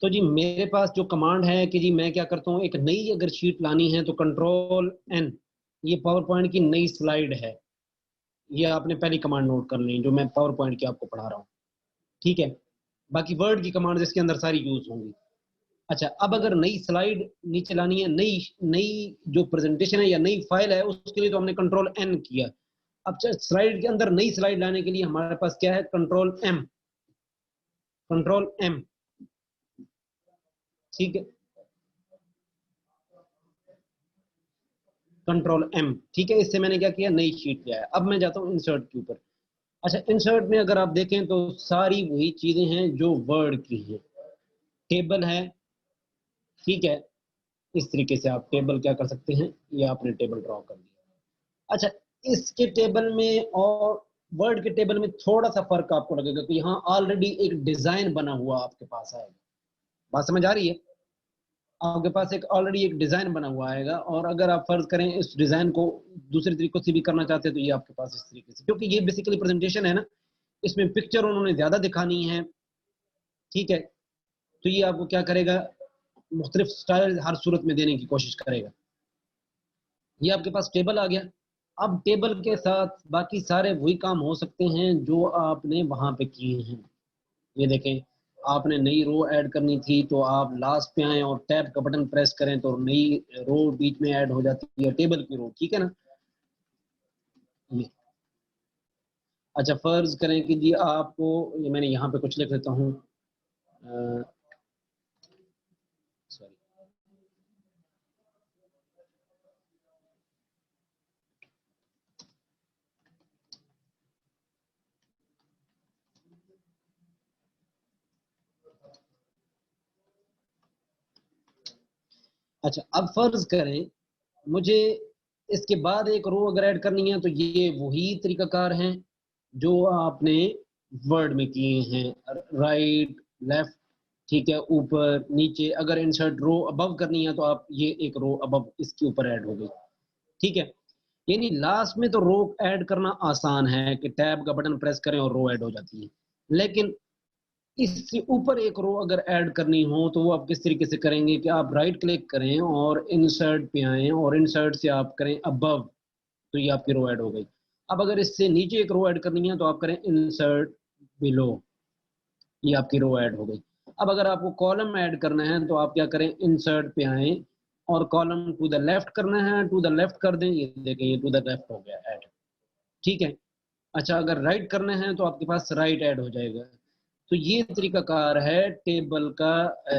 तो जी मेरे पास जो कमांड है कि जी मैं क्या करता हूँ, एक नई अगर शीट लानी है तो कंट्रोल एन, ये पावर पॉइंट की नई स्लाइड है। ये आपने पहली कमांड नोट कर ली जो मैं पावर पॉइंट की आपको पढ़ा रहा हूँ, ठीक है। बाकी वर्ड की कमांड इसके अंदर सारी यूज होंगी। अच्छा, अब अगर नई स्लाइड नीचे लानी है, नई नई जो प्रेजेंटेशन है या नई फाइल है, उसके लिए तो हमने कंट्रोल एन किया। अब स्लाइड के अंदर नई स्लाइड लाने के लिए हमारे पास क्या है, कंट्रोल एम, कंट्रोल एम, ठीक है, कंट्रोल एम, ठीक है। इससे मैंने क्या किया, नई शीट लिया है। अब मैं जाता हूँ इंसर्ट के ऊपर। अच्छा, इंसर्ट में अगर आप देखें तो सारी वही चीजें हैं जो वर्ड की हैं। टेबल है, ठीक है, इस तरीके से आप टेबल क्या कर सकते हैं, ये आपने टेबल ड्रॉ कर दिया। अच्छा, इसके टेबल में और वर्ड के टेबल में थोड़ा सा फर्क आपको लगेगा कि यहाँ ऑलरेडी एक डिजाइन बना हुआ आपके पास आएगा। बात समझ आ रही है? आपके पास एक ऑलरेडी एक डिजाइन बना हुआ आएगा, और अगर आप फर्ज करें इस डिजाइन को दूसरे तरीकों से भी करना चाहते हैं तो ये आपके पास इस तरीके से, क्योंकि ये बेसिकली प्रेजेंटेशन है ना, इसमें पिक्चर उन्होंने ज्यादा दिखानी है, ठीक है। तो ये आपको क्या करेगा, मुख्तलिफ स्टाइल हर सूरत में देने की कोशिश करेगा। ये आपके पास टेबल आ गया। अब टेबल के साथ बाकी सारे वही काम हो सकते हैं जो आपने वहां पे किए हैं। ये देखें, आपने नई रो ऐड करनी थी तो आप लास्ट पे आए और टैब का बटन प्रेस करें तो नई रो बीच में ऐड हो जाती है, टेबल की रो, ठीक है ना। ये अच्छा, फर्ज करें कि जी आपको, ये मैंने यहाँ पे कुछ लिख लेता हूँ, सॉरी, अच्छा अब फर्ज करें मुझे इसके बाद एक रो अगर ऐड करनी है तो ये वही तरीकाकार हैं जो आपने वर्ड में किए हैं, राइट, लेफ्ट, ठीक है, ऊपर नीचे। अगर इंसर्ट रो अबव करनी है तो आप ये एक रो अबव इसके ऊपर ऐड हो गई, ठीक है। यानी लास्ट में तो रो ऐड करना आसान है कि टैब का बटन प्रेस करें और रो ऐड हो जाती है, लेकिन इससे ऊपर एक रो अगर ऐड करनी हो तो वो आप किस तरीके से करेंगे कि आप राइट क्लिक करें और इंसर्ट पे आए और इंसर्ट से आप करें अबव, तो ये आपकी रो ऐड हो गई। अब अगर इससे नीचे एक रो ऐड करनी है तो आप करें इंसर्ट बिलो, ये आपकी रो ऐड हो गई। अब अगर आपको कॉलम ऐड करना है तो आप क्या करें, इंसर्ट पे आए और कॉलम टू द लेफ्ट करना है, टू द लेफ्ट कर दें, ये देखें ये टू द लेफ्ट हो गया ऐड, ठीक है। अच्छा, अगर राइट करना है तो आपके पास राइट ऐड हो जाएगा। तो ये तरीकाकार है टेबल का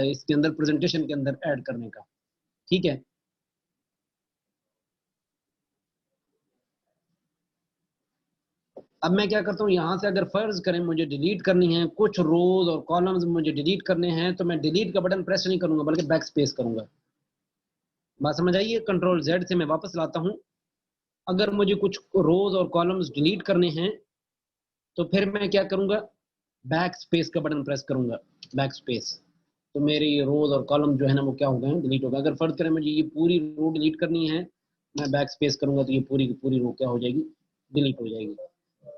इसके अंदर प्रेजेंटेशन के अंदर ऐड करने का, ठीक है। अब मैं क्या करता हूँ, यहाँ से अगर फर्ज करें मुझे डिलीट करनी है कुछ रोज और कॉलम्स, मुझे डिलीट करने हैं तो मैं डिलीट का बटन प्रेस नहीं करूंगा बल्कि बैक स्पेस करूंगा। बात समझ आइए, कंट्रोल जेड से मैं वापस लाता हूँ। अगर मुझे कुछ रोज और कॉलम्स डिलीट करने हैं तो फिर मैं क्या करूंगा, बैक स्पेस का बटन प्रेस करूंगा, बैक स्पेस। तो मेरे ये रोज और कॉलम जो है ना वो क्या हो गए हैं, डिलीट हो गए। अगर फर्ज करें मुझे ये पूरी रो डिलीट करनी है, मैं बैक स्पेस करूंगा तो ये पूरी की पूरी रो क्या हो जाएगी, डिलीट हो जाएगी।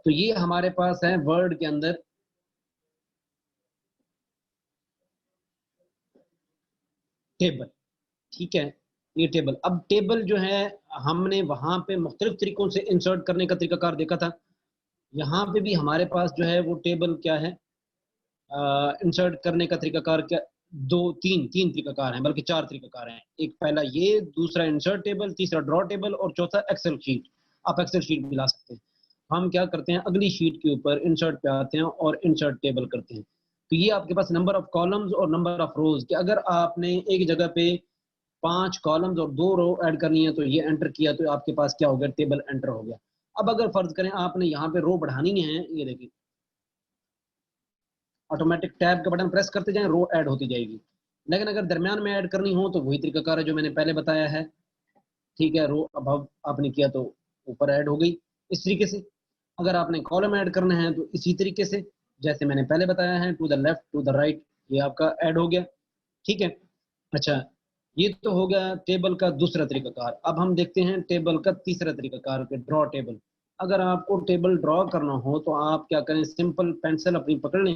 तो ये हमारे पास है वर्ड के अंदर टेबल, ठीक है। ये टेबल, अब टेबल जो है हमने वहां पे मुख्तलिफ तरीकों से इंसर्ट करने का तरीकाकार देखा था। यहाँ पे भी हमारे पास जो है वो टेबल क्या है, इंसर्ट करने का तरीकाकार क्या, दो तीन तीन तरीकाकार हैं, बल्कि चार तरीकाकार हैं। एक पहला ये, दूसरा इंसर्ट टेबल, तीसरा ड्रॉ टेबल और चौथा एक्सेल शीट। आप एक्सेल शीट भी ला सकते हैं। हम क्या करते हैं, अगली शीट के ऊपर इंसर्ट पे आते हैं और इंसर्ट टेबल करते हैं। तो ये आपके पास नंबर ऑफ कॉलम्स और नंबर ऑफ रोज, कि अगर आपने एक जगह पे 5 कॉलम्स और 2 रो ऐड करनी है तो ये एंटर किया तो आपके पास क्या हो गया, टेबल एंटर हो गया। अब अगर फर्ज करें आपने यहाँ पे रो बढ़ानी है, ये देखिए ऑटोमेटिक टैब का बटन प्रेस करते जाएं, रो ऐड होती जाएगी। लेकिन अगर दरमियान में ऐड करनी हो तो वही तरीकाकार है जो मैंने पहले बताया है, ठीक है। रो अब आपने किया तो ऊपर ऐड हो गई इस तरीके से। अगर आपने कॉलम ऐड करना है तो इसी तरीके से जैसे मैंने पहले बताया है, to the left to the right, ये आपका ऐड हो गया, ठीक है। अच्छा, ये तो हो गया टेबल का दूसरा तरीकाकार। अब हम देखते हैं टेबल का तीसरा तरीकाकार के ड्रॉ टेबल। अगर आपको टेबल ड्रॉ करना हो तो आप क्या करें, सिंपल पेंसिल अपनी पकड़ लें,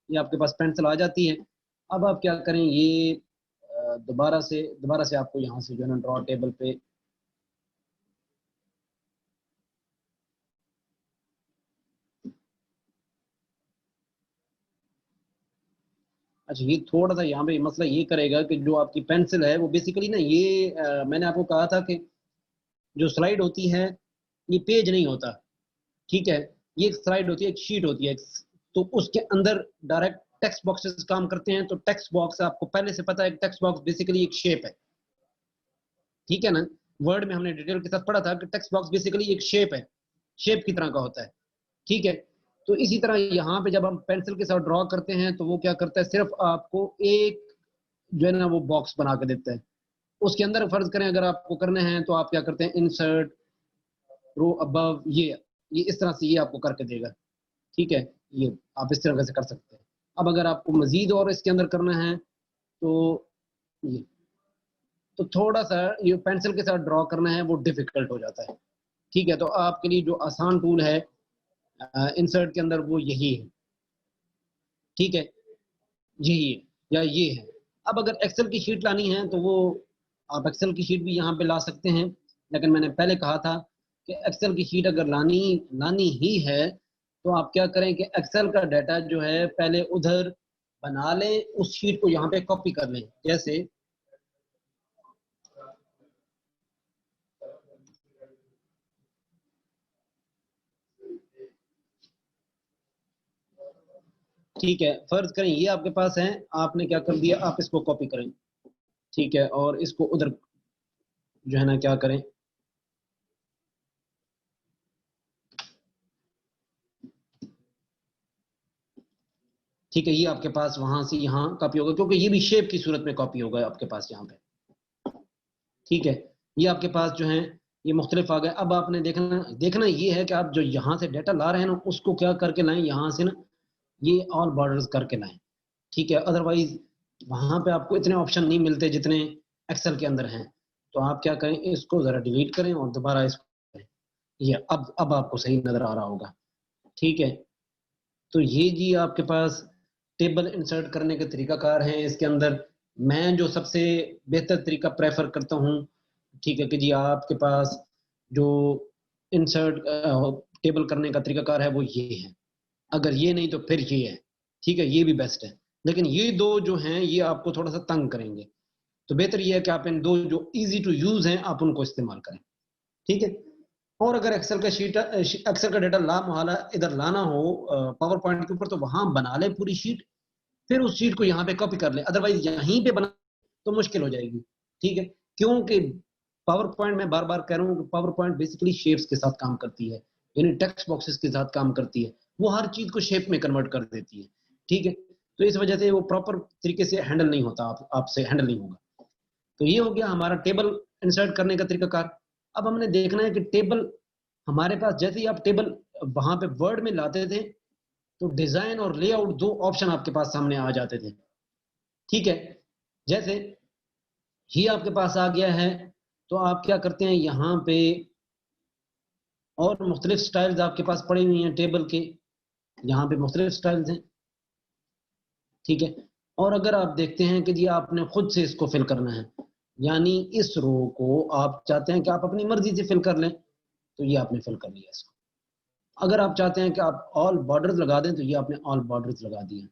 ये आपके पास पेंसिल आ जाती है। अब आप क्या करें, ये दोबारा से आपको यहाँ से जो है ना ड्रॉ टेबल पे अच्छा, ये थोड़ा सा यहाँ पे मसला ये करेगा कि जो आपकी पेंसिल है वो बेसिकली ना ये मैंने आपको कहा था कि जो स्लाइड होती है ये पेज नहीं होता, ठीक है, ये एक स्लाइड होती है, एक शीट होती है, तो उसके अंदर डायरेक्ट टेक्स्ट बॉक्सेस काम करते हैं। तो टेक्स्ट बॉक्स आपको पहले से पता है, टेक्स्ट बॉक्स बेसिकली एक शेप है, ठीक है ना। वर्ड में हमने डिटेल के साथ पढ़ा था कि टेक्स्ट बॉक्स बेसिकली एक शेप है, शेप की तरह का होता है, ठीक है। तो इसी तरह यहाँ पे जब हम पेंसिल के साथ ड्रॉ करते हैं तो वो क्या करता है, सिर्फ आपको एक जो है ना वो बॉक्स बना के देता है। उसके अंदर फर्ज करें अगर आपको करने हैं तो आप क्या करते हैं, इंसर्ट रो अबव, ये इस तरह से ये आपको करके देगा, ठीक है। ये आप इस तरह से कर सकते हैं। अब अगर आपको मजीद और इसके अंदर करना है तो ये, तो थोड़ा सा ये पेंसिल के साथ ड्रॉ करना है वो डिफिकल्ट हो जाता है, ठीक है। तो आपके लिए जो आसान टूल है इंसर्ट के अंदर वो यही है, ठीक है, यही है या ये है। अब अगर एक्सेल की शीट लानी है तो वो आप एक्सेल की शीट भी यहाँ पे ला सकते हैं, लेकिन मैंने पहले कहा था कि एक्सेल की शीट अगर लानी लानी ही है तो आप क्या करें कि एक्सेल का डाटा जो है पहले उधर बना लें, उस शीट को यहाँ पे कॉपी कर लें। जैसे ठीक है, फर्ज करें ये आपके पास है, आपने क्या कर दिया, आप इसको कॉपी करें, ठीक है, और इसको उधर जो है ना क्या करें, ठीक है, ये आपके पास वहां से यहाँ कॉपी होगा क्योंकि ये भी शेप की सूरत में कॉपी होगा आपके पास यहाँ पे, ठीक है। ये आपके पास जो है ये मुख्तलिफ आ गए। अब आपने देखना देखना ये है कि आप जो यहाँ से डाटा ला रहे हैं ना उसको क्या करके लाएं, यहाँ से ना ये ऑल बॉर्डर्स करके लाएं, ठीक है। अदरवाइज वहां पे आपको इतने ऑप्शन नहीं मिलते जितने एक्सेल के अंदर हैं। तो आप क्या करें, इसको जरा डिलीट करें और दोबारा इसको करें। ये अब आपको सही नजर आ रहा होगा, ठीक है। तो ये जी आपके पास टेबल इंसर्ट करने के तरीकाकार हैं इसके अंदर। मैं जो सबसे बेहतर तरीका प्रेफर करता हूँ, ठीक है, कि जी आपके पास जो इंसर्ट टेबल करने का तरीकाकार है वो ये है। अगर ये नहीं तो फिर ये है, ठीक है, ये भी बेस्ट है। लेकिन ये दो जो हैं ये आपको थोड़ा सा तंग करेंगे, तो बेहतर ये है कि आप इन दो जो इजी टू यूज हैं आप उनको इस्तेमाल करें, ठीक है। और अगर एक्सेल का डेटा ला मुहाला इधर लाना हो पावर पॉइंट के ऊपर तो वहां बना ले पूरी शीट, फिर उस शीट को यहाँ पे कॉपी कर ले। अदरवाइज यहीं पे बना तो मुश्किल हो जाएगी, ठीक है। क्योंकि पावर पॉइंट में बार बार कह रहा हूँ, पावर पॉइंट बेसिकली शेप्स के साथ काम करती है, यानी टेक्स्ट बॉक्सेस के साथ काम करती है, वो हर चीज को शेप में कन्वर्ट कर देती है, ठीक है। तो इस वजह से वो प्रॉपर तरीके से हैंडल नहीं होता, आपसे हैंडल नहीं होगा। तो ये हो गया हमारा टेबल इंसर्ट करने का तरीकाकार। अब हमने देखना है कि टेबल हमारे पास, जैसे ही आप टेबल वहां पे वर्ड में लाते थे तो डिजाइन और लेआउट दो ऑप्शन आपके पास सामने आ जाते थे, ठीक है। जैसे ही आपके पास आ गया है तो आप क्या करते हैं, यहाँ पे और मुख्तलिफ स्टाइल्स आपके पास पड़ी हुई हैं टेबल के, यहाँ पे मुख्तलिफ स्टाइल्स हैं, ठीक है। और अगर आप देखते हैं कि जी आपने खुद से इसको फिल करना है, यानी इस रो को आप चाहते हैं कि आप अपनी मर्जी से फिल कर लें, तो ये आपने फिल कर लिया इसको। अगर आप चाहते हैं कि आप ऑल बॉर्डर्स लगा दें तो ये आपने ऑल बॉर्डर्स लगा दिए,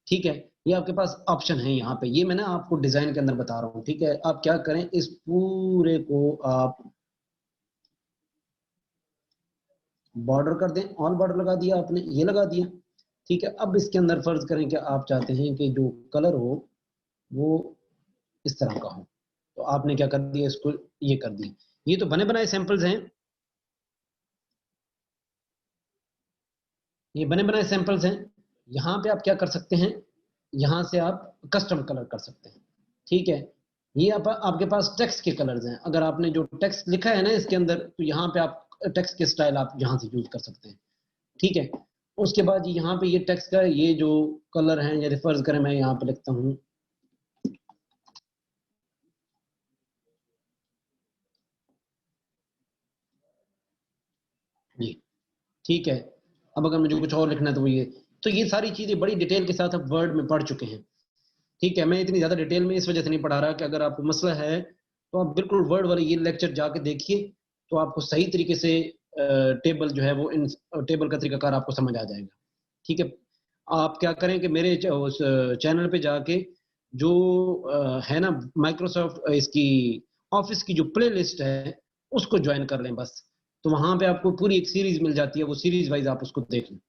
ठीक है। ये आपके पास ऑप्शन है यहाँ पे, ये मैं ना आपको डिजाइन के अंदर बता रहा हूँ, ठीक है। आप क्या करें, इस पूरे को आप बॉर्डर कर दें, ऑल बॉर्डर लगा दिया आपने, ये लगा दिया, ठीक है। अब इसके अंदर फर्ज करें कि आप चाहते हैं कि जो कलर हो वो इस तरह का हो, तो आपने क्या कर दिया, इसको ये कर दिया। ये तो बने बनाए सैंपल्स हैं, ये बने बनाए सैंपल्स हैं। यहाँ पे आप क्या कर सकते हैं, यहाँ से आप कस्टम कलर कर सकते हैं, ठीक है। ये आपके पास टेक्स्ट के कलर्स हैं, अगर आपने जो टेक्स्ट लिखा है ना इसके अंदर तो यहाँ पे आप टेक्स्ट के स्टाइल आप यहाँ से यूज कर सकते हैं, ठीक है। उसके बाद यहाँ पे ये टेक्स्ट का ये जो कलर है, जैसे फर्ज करें मैं यहाँ पे लिखता हूँ ये, ठीक है। अब अगर मुझे कुछ और लिखना है तो वो ये, तो ये सारी चीजें बड़ी डिटेल के साथ अब वर्ड में पढ़ चुके हैं, ठीक है, मैं इतनी ज्यादा डिटेल में इस वजह से नहीं पढ़ा रहा कि अगर आपको मसला है तो आप बिल्कुल वर्ड वाले ये लेक्चर जाके देखिए, तो आपको सही तरीके से टेबल जो है वो इन टेबल का तरीकाकार आपको समझ आ जाएगा। ठीक है, आप क्या करें कि मेरे उस चैनल पे जाके जो है ना माइक्रोसॉफ्ट इसकी ऑफिस की जो प्ले लिस्ट है उसको ज्वाइन कर लें बस। तो वहां पे आपको पूरी एक सीरीज मिल जाती है, वो सीरीज वाइज आप उसको देख लें।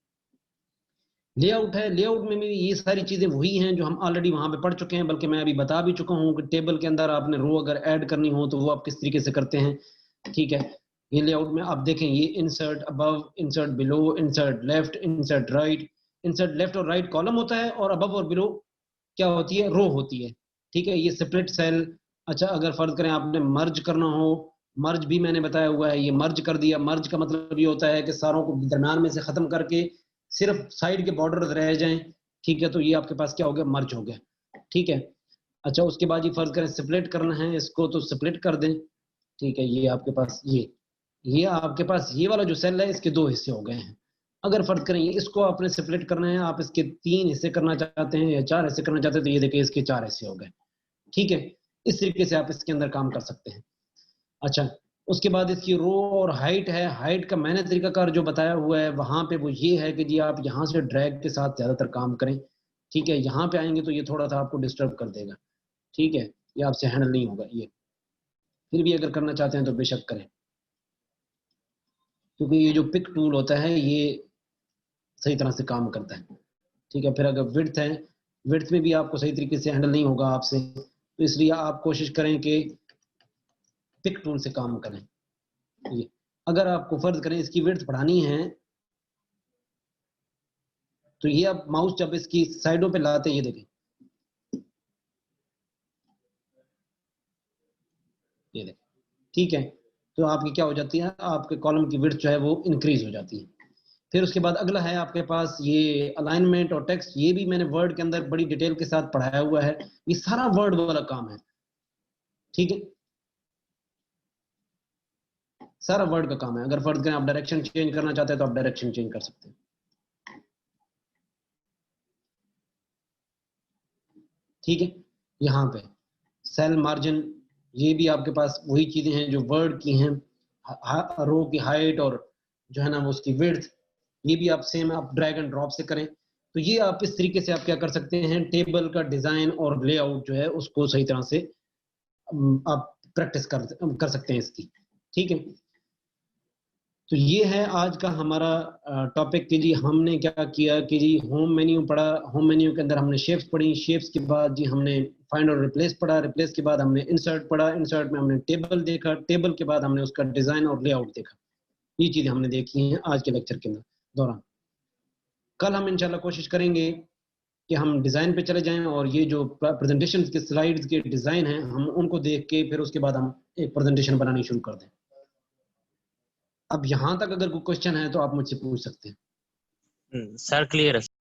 लेआउट है, लेआउट में भी ये सारी चीजें वही हैं जो हम ऑलरेडी वहां पे पढ़ चुके हैं, बल्कि मैं अभी बता भी चुका हूँ कि टेबल के अंदर आपने रो अगर ऐड करनी हो तो वो आप किस तरीके से करते हैं। ठीक है, ये लेआउट में आप देखें, ये insert above, insert below, insert left, insert right. Insert left और राइट कॉलम होता है और अबव और बिलो क्या होती है, रो होती है। ठीक है, ये सेपरेट सेल। अच्छा, अगर फर्ज करें आपने मर्ज करना हो, मर्ज भी मैंने बताया हुआ है, ये मर्ज कर दिया। मर्ज का मतलब ये होता है कि सारों को दरम्यान में से खत्म करके सिर्फ साइड के बॉर्डर रह जाएं। ठीक है, तो ये आपके पास क्या हो गया, मर्ज हो गया। ठीक है, अच्छा उसके बाद ये फर्ज करें स्प्लिट करना है इसको, तो स्प्लिट कर दें। ठीक है, ये आपके पास ये आपके पास ये वाला जो सेल है इसके दो हिस्से हो गए हैं। अगर फर्ज करें इसको आपने स्प्लिट करना है, आप इसके 3 हिस्से करना चाहते हैं या 4 हिस्से करना चाहते हैं, तो ये देखिए इसके 4 हिस्से हो गए। ठीक है, इस तरीके से आप इसके अंदर काम कर सकते हैं। अच्छा, उसके बाद इसकी रो और हाइट है। हाइट का मैंने तरीकाकार जो बताया हुआ है वहां पे वो ये है कि जी आप यहाँ से ड्रैग के साथ ज्यादातर काम करें। ठीक है, यहाँ पे आएंगे तो ये थोड़ा सा आपको डिस्टर्ब कर देगा। ठीक है, ये आपसे हैंडल नहीं होगा ये, फिर भी अगर करना चाहते हैं तो बेशक करें, क्योंकि ये जो पिक टूल होता है ये सही तरह से काम करता है। ठीक है, फिर अगर विड्थ है, विड्थ में भी आपको सही तरीके से हैंडल नहीं होगा आपसे, तो इसलिए आप कोशिश करें कि पिक टूल से काम करें। ये अगर आपको फर्ज करें इसकी विड्थ बढ़ानी है, तो ये आप माउस जब इसकी साइडों पे लाते हैं, ये देखें, ये देखें। ठीक है, तो आपकी क्या हो जाती है, आपके कॉलम की विड्थ जो है वो इंक्रीज हो जाती है। फिर उसके बाद अगला है आपके पास ये अलाइनमेंट और टेक्स्ट। ये भी मैंने वर्ड के अंदर बड़ी डिटेल के साथ पढ़ाया हुआ है, ये सारा वर्ड वाला काम है। ठीक है, सारा वर्ड का काम है। अगर फर्ज करें आप डायरेक्शन चेंज करना चाहते हैं तो आप डायरेक्शन चेंज कर सकते हैं। ठीक है, यहाँ पे सेल मार्जिन, ये भी आपके पास वही चीजें हैं जो वर्ड की हैं। रो की हाइट और जो है ना वो उसकी विड्थ, ये भी आप सेम आप ड्रैग एंड ड्रॉप से करें। तो ये आप इस तरीके से आप क्या कर सकते हैं, टेबल का डिजाइन और लेआउट जो है उसको सही तरह से आप प्रैक्टिस कर सकते हैं इसकी। ठीक है, तो ये है आज का हमारा टॉपिक कि जी हमने क्या किया कि जी होम मेन्यू पढ़ा। होम मेन्यू के अंदर हमने शेप्स पढ़ी, शेप्स के बाद जी हमने फाइंड और रिप्लेस पढ़ा, रिप्लेस के बाद हमने इंसर्ट पढ़ा, इंसर्ट में हमने टेबल देखा, टेबल के बाद हमने उसका डिजाइन और लेआउट देखा। ये चीजें हमने देखी हैं आज के लेक्चर के दौरान। कल हम इंशाल्लाह कोशिश करेंगे कि हम डिजाइन पे चले जाएं और ये जो प्रेजेंटेशन के स्लाइड्स के डिजाइन हैं हम उनको देख के फिर उसके बाद हम एक प्रेजेंटेशन बनानी शुरू कर दें। अब यहाँ तक अगर कोई क्वेश्चन है तो आप मुझसे पूछ सकते हैं। सर क्लियर है।